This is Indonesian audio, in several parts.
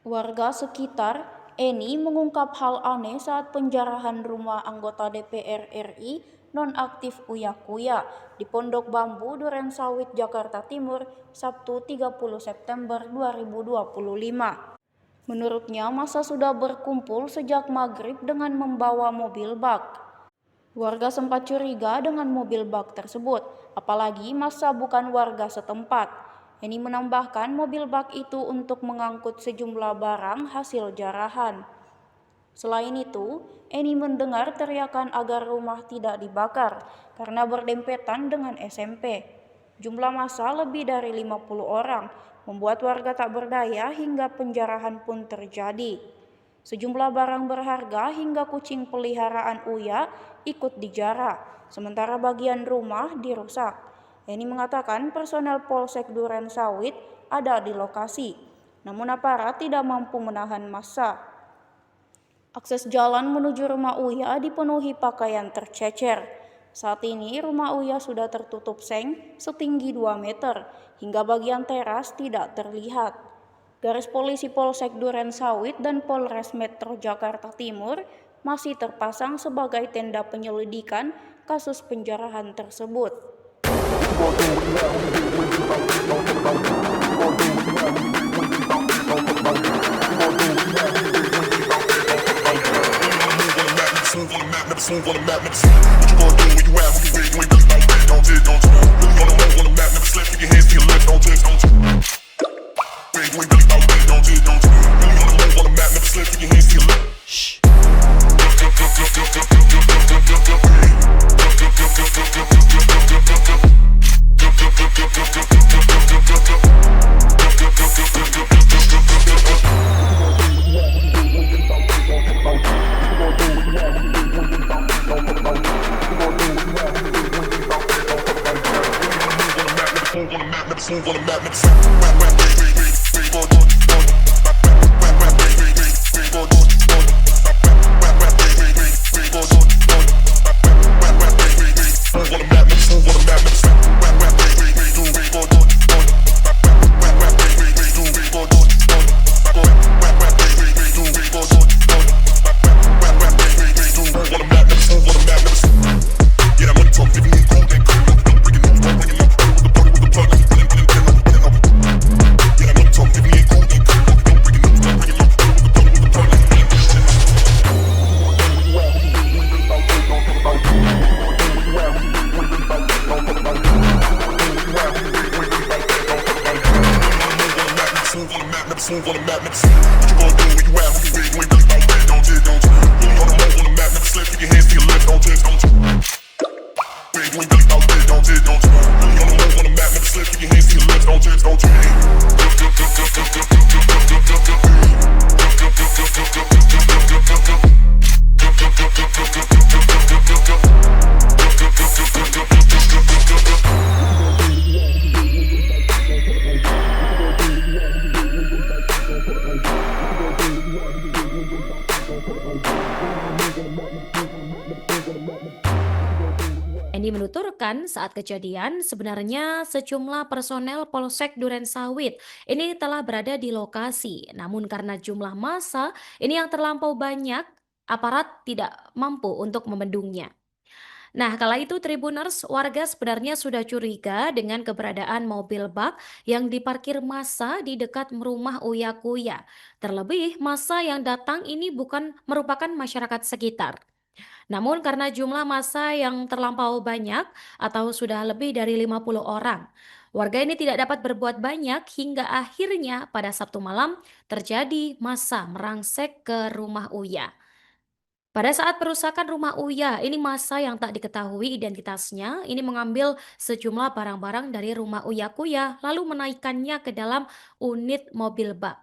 Warga sekitar, Eni mengungkap hal aneh saat penjarahan rumah anggota DPR RI nonaktif Uya Kuya di Pondok Bambu, Durensawit, Jakarta Timur, Sabtu 30 September 2025. Menurutnya, massa sudah berkumpul sejak maghrib dengan membawa mobil bak. Warga sempat curiga dengan mobil bak tersebut, apalagi massa bukan warga setempat. Ini menambahkan mobil bak itu untuk mengangkut sejumlah barang hasil jarahan. Selain itu, Eni mendengar teriakan agar rumah tidak dibakar karena berdempetan dengan SMP. Jumlah massa lebih dari 50 orang, membuat warga tak berdaya hingga penjarahan pun terjadi. Sejumlah barang berharga hingga kucing peliharaan Uya ikut dijarah, sementara bagian rumah dirusak. Eni mengatakan personel Polsek Durensawit ada di lokasi, namun aparat tidak mampu menahan massa. Akses jalan menuju rumah Uya dipenuhi pakaian tercecer. Saat ini rumah Uya sudah tertutup seng setinggi 2 meter, hingga bagian teras tidak terlihat. Garis polisi Polsek Durensawit dan Polres Metro Jakarta Timur masih terpasang sebagai tenda penyelidikan kasus penjarahan tersebut. Eni menuturkan saat kejadian sebenarnya sejumlah personel Polsek Durensawit ini telah berada di lokasi. Namun karena jumlah massa ini yang terlampau banyak, aparat tidak mampu untuk membendungnya. Nah, kala itu Tribuners warga sebenarnya sudah curiga dengan keberadaan mobil bak yang diparkir massa di dekat rumah Uya Kuya. Terlebih massa yang datang ini bukan merupakan masyarakat sekitar. Namun karena jumlah massa yang terlampau banyak atau sudah lebih dari 50 orang, warga ini tidak dapat berbuat banyak hingga akhirnya pada Sabtu malam terjadi massa merangsek ke rumah Uya. Pada saat perusakan rumah Uya, ini massa yang tak diketahui identitasnya ini mengambil sejumlah barang-barang dari rumah Uya Kuya lalu menaikkannya ke dalam unit mobil bak.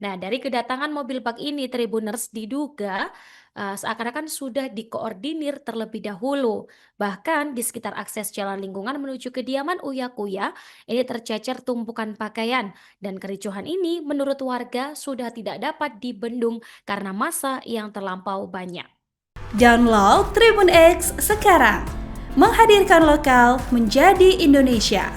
Nah, dari kedatangan mobil bak ini Tribuners diduga seakan-akan sudah dikoordinir terlebih dahulu. Bahkan di sekitar akses jalan lingkungan menuju kediaman Uya Kuya ini tercecer tumpukan pakaian dan kericuhan ini menurut warga sudah tidak dapat dibendung karena massa yang terlampau banyak. Download Tribun X sekarang, menghadirkan lokal menjadi Indonesia.